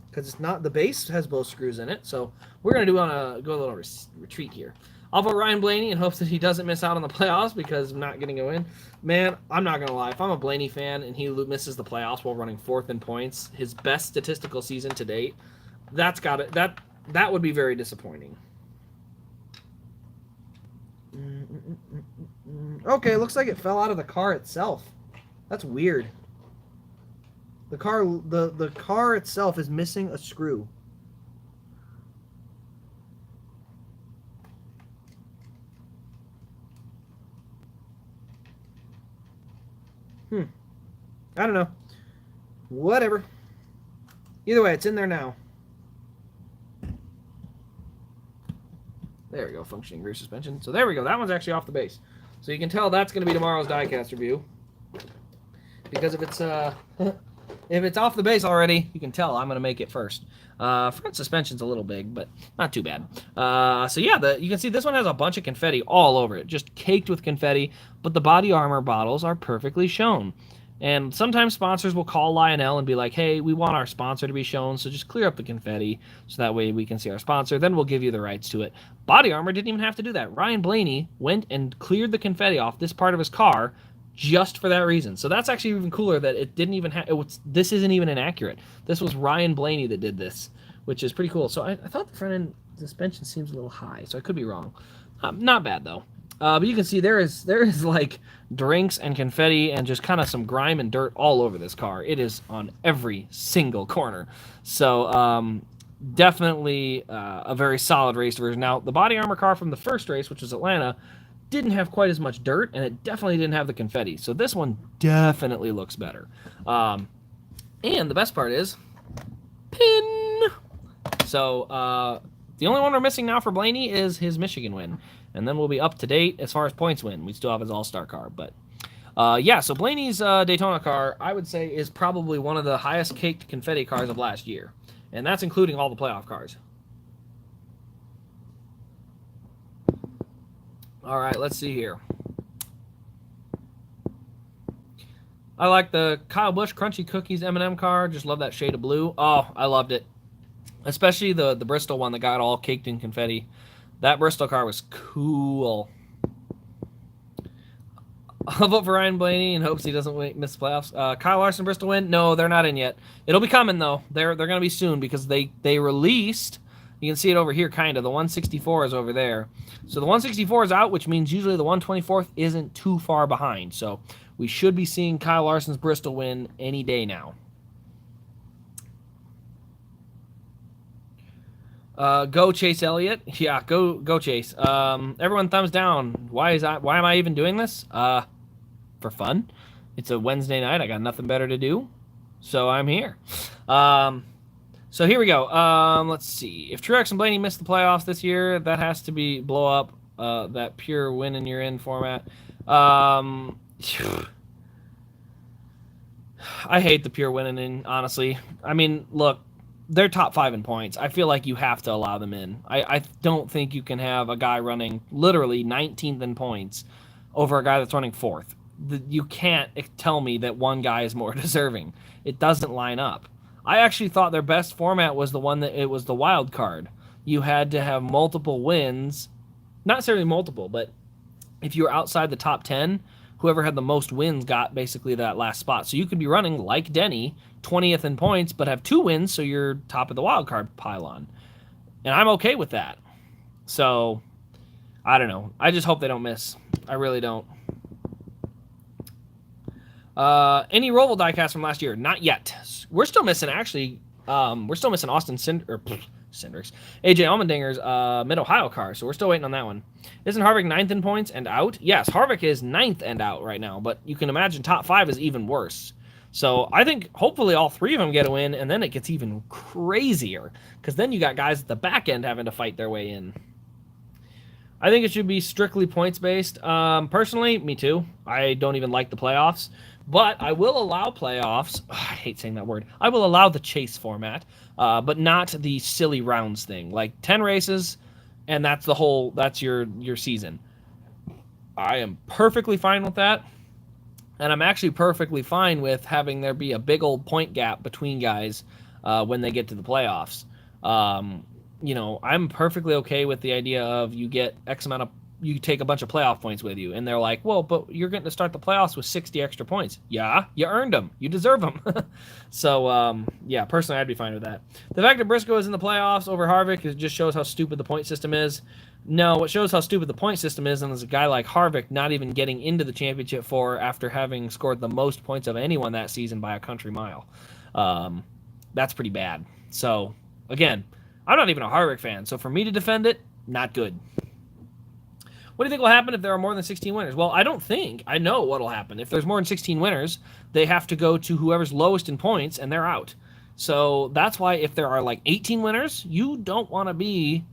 Because it's not, the base has both screws in it, so we're going to go a little retreat here. I'll vote Ryan Blaney in hopes that he doesn't miss out on the playoffs because I'm not getting a win. Man, I'm not going to lie. If I'm a Blaney fan and he misses the playoffs while running 4th in points, his best statistical season to date, that would be very disappointing. Okay, looks like it fell out of the car itself. That's weird. The car itself is missing a screw. I don't know. Whatever. Either way, it's in there now. There we go, functioning rear suspension. So there we go. That one's actually off the base. So you can tell that's going to be tomorrow's diecast review. Because if it's if it's off the base already, you can tell I'm going to make it first. Front suspension's a little big, but not too bad. So yeah, you can see this one has a bunch of confetti all over it, just caked with confetti, but the body armor bottles are perfectly shown. And sometimes sponsors will call Lionel and be like, hey, we want our sponsor to be shown, so just clear up the confetti so that way we can see our sponsor. Then we'll give you the rights to it. Body Armor didn't even have to do that. Ryan Blaney went and cleared the confetti off this part of his car just for that reason. So that's actually even cooler that it didn't even have... This isn't even inaccurate. This was Ryan Blaney that did this, which is pretty cool. So I thought the front end suspension seems a little high, so I could be wrong. Not bad, though. But you can see there is like drinks and confetti and just kind of some grime and dirt all over this car. It is on every single corner. So definitely a very solid race version. Now, the body armor car from the first race, which was Atlanta, didn't have quite as much dirt, and it definitely didn't have the confetti. So this one definitely looks better. And the best part is, pin! So the only one we're missing now for Blaney is his Michigan win. And then we'll be up to date as far as points win. We still have his all-star car. But, yeah, so Blaney's Daytona car, I would say, is probably one of the highest caked confetti cars of last year. And that's including all the playoff cars. All right, let's see here. I like the Kyle Busch Crunchy Cookies M&M car. Just love that shade of blue. Oh, I loved it. Especially the Bristol one that got all caked in confetti. That Bristol car was cool. I'll vote for Ryan Blaney in hopes he doesn't miss the playoffs. Kyle Larson, Bristol win? No, they're not in yet. It'll be coming though. They're gonna be soon because they released. You can see it over here, kind of. The 164 is over there. So the 164 is out, which means usually the 124th isn't too far behind. So we should be seeing Kyle Larson's Bristol win any day now. Go Chase Elliott. Yeah, go Chase. Everyone thumbs down. Why am I even doing this? For fun. It's a Wednesday night. I got nothing better to do, so I'm here. So here we go. Let's see. If Truex and Blaney miss the playoffs this year, that has to be blow up that pure win and you're in format. I hate the pure winning in, honestly. I mean, look, they're top 5 in points. I feel like you have to allow them in. I don't think you can have a guy running literally 19th in points over a guy that's running 4th. You can't tell me that one guy is more deserving. It doesn't line up. I actually thought their best format was the one that it was the wild card. You had to have multiple wins, not necessarily multiple, but if you were outside the top 10, whoever had the most wins got basically that last spot. So you could be running like Denny, 20th in points, but have 2 wins, so you're top of the wild card pylon. And I'm okay with that. So, I don't know. I just hope they don't miss. I really don't. Any Roval diecast from last year? Not yet. We're still missing, actually. We're still missing Austin Cindric's. AJ Allmendinger's Mid-Ohio car, so we're still waiting on that one. Isn't Harvick 9th in points and out? Yes, Harvick is 9th and out right now, but you can imagine top 5 is even worse. So I think hopefully all 3 of them get a win, and then it gets even crazier, because then you got guys at the back end having to fight their way in. I think it should be strictly points-based. Personally, me too. I don't even like the playoffs. But I will allow playoffs. I hate saying that word. I will allow the chase format, but not the silly rounds thing. Like 10 races, and that's your season. I am perfectly fine with that. And I'm actually perfectly fine with having there be a big old point gap between guys when they get to the playoffs. I'm perfectly okay with the idea of you get X amount of, you take a bunch of playoff points with you, and they're like, well, but you're getting to start the playoffs with 60 extra points. Yeah, you earned them. You deserve them. So, yeah, personally, I'd be fine with that. The fact that Briscoe is in the playoffs over Harvick, it just shows how stupid the point system is. No, what shows how stupid the point system is, and there's a guy like Harvick not even getting into the championship four after having scored the most points of anyone that season by a country mile. That's pretty bad. So, again, I'm not even a Harvick fan, so for me to defend it, not good. What do you think will happen if there are more than 16 winners? Well, I know what will happen. If there's more than 16 winners, they have to go to whoever's lowest in points, and they're out. So that's why if there are like 18 winners, you don't want to be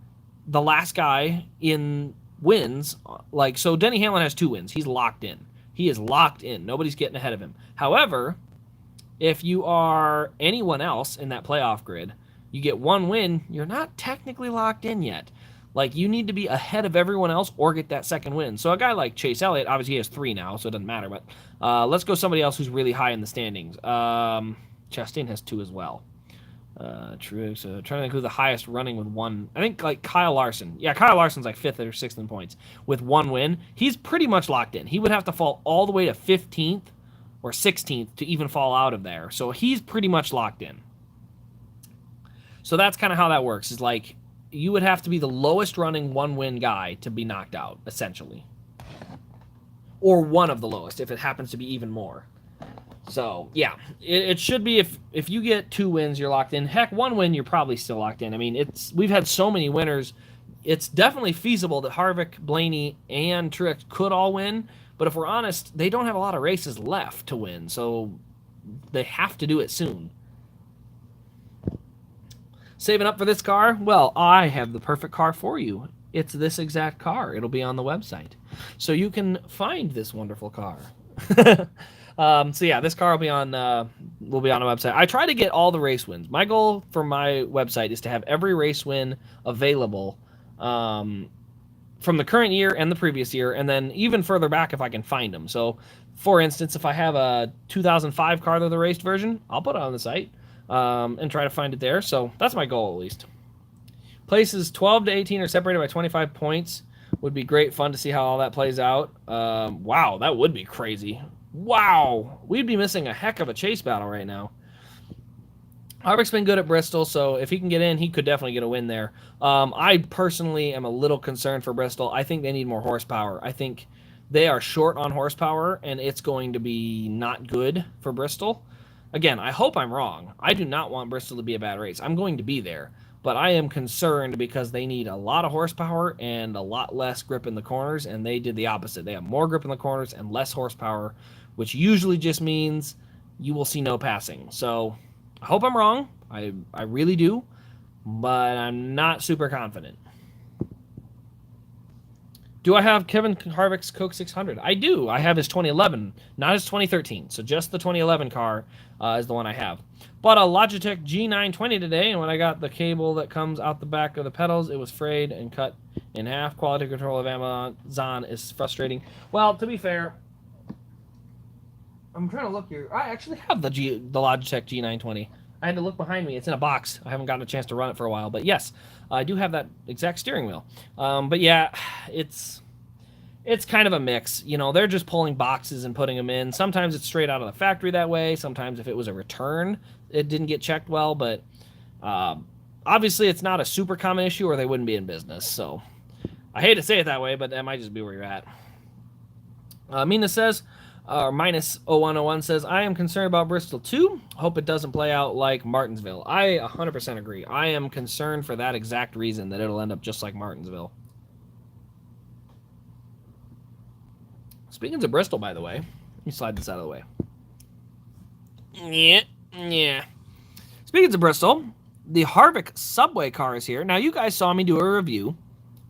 the last guy in wins. Like, so Denny Hamlin has 2 wins. He's locked in. He is locked in. Nobody's getting ahead of him. However, if you are anyone else in that playoff grid, you get 1 win, you're not technically locked in yet. Like, you need to be ahead of everyone else or get that second win. So a guy like Chase Elliott, obviously he has 3 now, so it doesn't matter. But let's go somebody else who's really high in the standings. Chastain has 2 as well. True. So trying to think who the highest running with 1. I think like Kyle Larson. Yeah, Kyle Larson's like 5th or 6th in points with 1 win. He's pretty much locked in. He would have to fall all the way to 15th or 16th to even fall out of there. So he's pretty much locked in. So that's kind of how that works. Is like, you would have to be the lowest running 1-win guy to be knocked out, essentially. Or one of the lowest, if it happens to be even more. So, yeah, it should be if you get 2 wins, you're locked in. Heck, 1 win, you're probably still locked in. I mean, we've had so many winners. It's definitely feasible that Harvick, Blaney, and Truex could all win. But if we're honest, they don't have a lot of races left to win. So they have to do it soon. Saving up for this car? Well, I have the perfect car for you. It's this exact car. It'll be on the website. So you can find this wonderful car. So yeah, this car will be on the website. I try to get all the race wins. My goal for my website is to have every race win available from the current year and the previous year, and then even further back if I can find them. So, for instance, if I have a 2005 car, the raced version, I'll put it on the site. And try to find it there. So that's my goal, at least. Places 12 to 18 are separated by 25 points Would be great fun to see how all that plays out. Wow, that would be crazy. Wow, we'd be missing a heck of a chase battle right now. Harvick's been good at Bristol, so if he can get in, he could definitely get a win there. I personally am a little concerned for Bristol. I think they need more horsepower. I think they are short on horsepower, and it's going to be not good for Bristol. Again, I hope I'm wrong. I do not want Bristol to be a bad race. I'm going to be there, but I am concerned because they need a lot of horsepower and a lot less grip in the corners, and they did the opposite. They have more grip in the corners and less horsepower, which usually just means you will see no passing. So I hope I'm wrong. I really do, but I'm not super confident. Do I have Kevin Harvick's Coke 600? I do. I have his 2011, not his 2013. So just the 2011 car is the one I have. Bought a Logitech G920 today, and when I got the cable that comes out the back of the pedals, it was frayed and cut in half. Quality control of Amazon is frustrating. Well, to be fair, I'm trying to look here. I actually have the Logitech G920. I had to look behind me. It's in a box. I haven't gotten a chance to run it for a while. But yes, I do have that exact steering wheel. But yeah, it's kind of a mix. You know, they're just pulling boxes and putting them in. Sometimes it's straight out of the factory that way. Sometimes if it was a return, it didn't get checked well. But obviously it's not a super common issue or they wouldn't be in business. So I hate to say it that way, but that might just be where you're at. Mina says, minus 0101 says, I am concerned about Bristol too. Hope it doesn't play out like Martinsville. I 100% agree. I am concerned for that exact reason, that it'll end up just like Martinsville. Speaking of Bristol, by the way, let me slide this out of the way. Yeah. Speaking of Bristol, the Harvick Subway car is here. Now, you guys saw me do a review.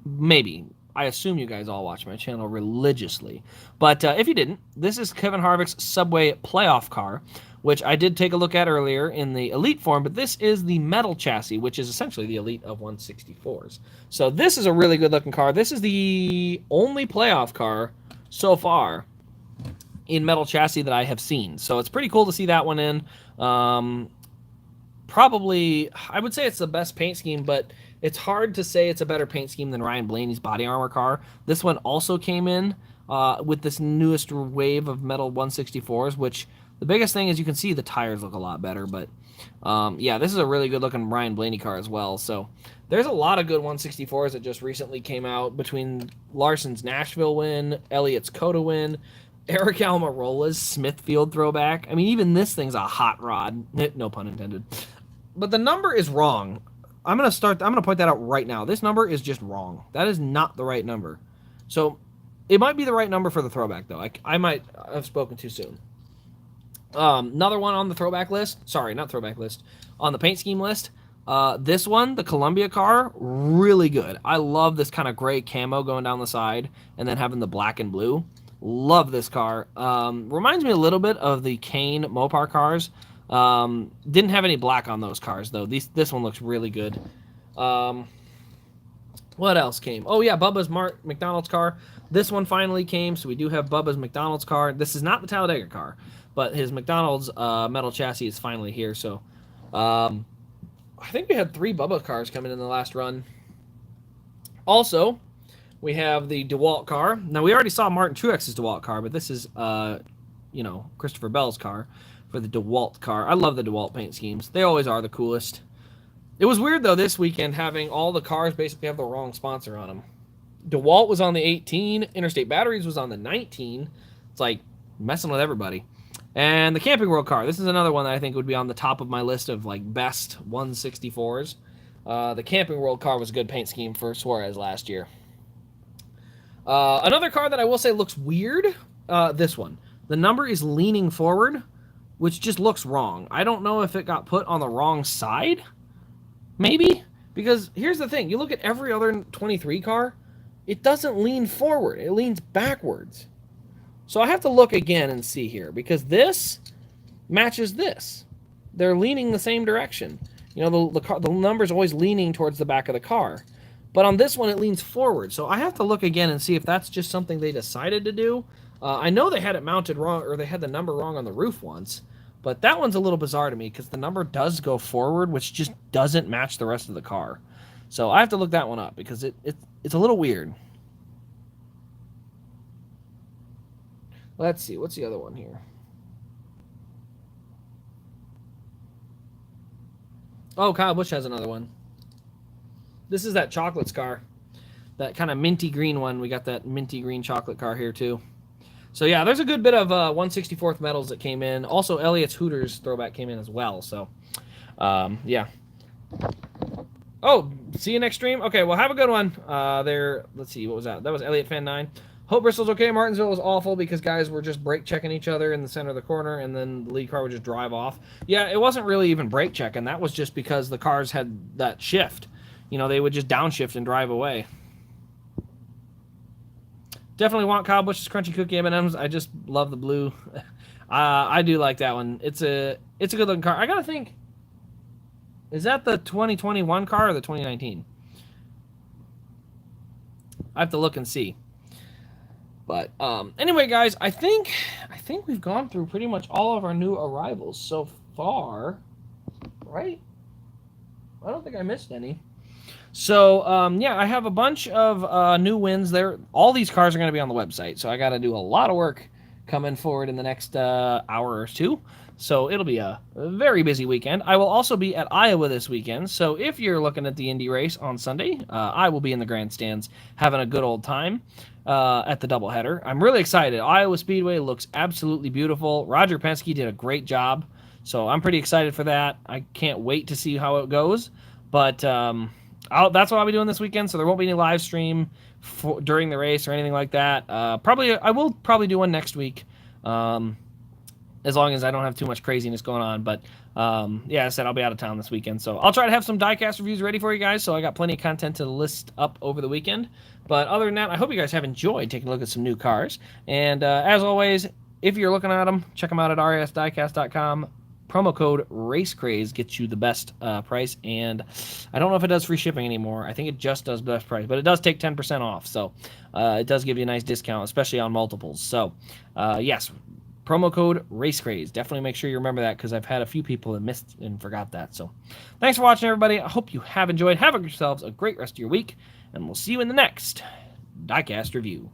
Maybe. I assume you guys all watch my channel religiously. But if you didn't, this is Kevin Harvick's Subway playoff car, which I did take a look at earlier in the Elite form, but this is the metal chassis, which is essentially the Elite of 164s. So this is a really good-looking car. This is the only playoff car so far in metal chassis that I have seen. So it's pretty cool to see that one in. Probably, I would say it's the best paint scheme, but it's hard to say it's a better paint scheme than Ryan Blaney's body armor car. This one also came in with this newest wave of metal 164s, which the biggest thing is you can see the tires look a lot better. But yeah, this is a really good looking Ryan Blaney car as well. So there's a lot of good 164s that just recently came out between Larson's Nashville win, Elliott's COTA win, Aric Almirola's Smithfield throwback. I mean, even this thing's a hot rod. No pun intended. But the number is wrong. I'm going to point that out right now. This number is just wrong. That is not the right number. So it might be the right number for the throwback, though. I might have spoken too soon. Another one on the throwback list. Sorry, not throwback list. On the paint scheme list. This one, the Columbia car, really good. I love this kind of gray camo going down the side and then having the black and blue. Love this car. Reminds me a little bit of the Kane Mopar cars. Didn't have any black on those cars, though. This one looks really good. What else came? Oh, yeah, Bubba's McDonald's car. This one finally came, so we do have Bubba's McDonald's car. This is not the Talladega car, but his McDonald's metal chassis is finally here. So I think we had 3 Bubba cars coming in the last run. Also, we have the DeWalt car. Now, we already saw Martin Truex's DeWalt car, but this is, Christopher Bell's car for the DeWalt car. I love the DeWalt paint schemes. They always are the coolest. It was weird, though, this weekend having all the cars basically have the wrong sponsor on them. DeWalt was on the 18. Interstate Batteries was on the 19. It's like messing with everybody. And the Camping World car. This is another one that I think would be on the top of my list of like best 164s. The Camping World car was a good paint scheme for Suarez last year. Another car that I will say looks weird, this one. The number is leaning forward, which just looks wrong. I don't know if it got put on the wrong side, maybe? Because here's the thing. You look at every other 23 car, it doesn't lean forward. It leans backwards. So I have to look again and see here, because this matches this. They're leaning the same direction. You know, the number's always leaning towards the back of the car. But on this one, it leans forward. So I have to look again and see if that's just something they decided to do. I know they had it mounted wrong, or they had the number wrong on the roof once. But that one's a little bizarre to me because the number does go forward, which just doesn't match the rest of the car. So I have to look that one up because it's a little weird. Let's see. What's the other one here? Oh, Kyle Busch has another one. This is that chocolates car. That kind of minty green one. We got that minty green chocolate car here, too. So, yeah, there's a good bit of 164th medals that came in. Also, Elliot's Hooters throwback came in as well. So, yeah. Oh, see you next stream? Okay, well, have a good one. Let's see, what was that? That was Elliot Fan 9. Hope Bristol's okay. Martinsville was awful because guys were just brake checking each other in the center of the corner, and then the lead car would just drive off. Yeah, it wasn't really even brake checking. That was just because the cars had that shift. You know, they would just downshift and drive away. Definitely want Kyle Busch's Crunchy Cookie M&Ms. I just love the blue. I do like that one. It's a good looking car. I gotta think. Is that the 2021 car or the 2019? I have to look and see. But anyway, guys, I think we've gone through pretty much all of our new arrivals so far, right? I don't think I missed any. So yeah, I have a bunch of new wins there. All these cars are going to be on the website, so I got to do a lot of work coming forward in the next hour or two. So it'll be a very busy weekend. I will also be at Iowa this weekend. So if you're looking at the Indy race on Sunday, I will be in the grandstands having a good old time at the doubleheader. I'm really excited. Iowa Speedway looks absolutely beautiful. Roger Penske did a great job. So I'm pretty excited for that. I can't wait to see how it goes. But that's what I'll be doing this weekend. So there won't be any live stream during the race or anything like that. I will probably do one next week. As long as I don't have too much craziness going on. But, yeah, I said I'll be out of town this weekend. So I'll try to have some Diecast reviews ready for you guys. So I got plenty of content to list up over the weekend. But other than that, I hope you guys have enjoyed taking a look at some new cars. And as always, if you're looking at them, check them out at rasdiecast.com. Promo code RACECRAZE gets you the best price. And I don't know if it does free shipping anymore. I think it just does best price. But it does take 10% off. So it does give you a nice discount, especially on multiples. So, yes. Promo code RACECRAZE. Definitely make sure you remember that because I've had a few people that missed and forgot that. So thanks for watching, everybody. I hope you have enjoyed. Have yourselves a great rest of your week, and we'll see you in the next Diecast review.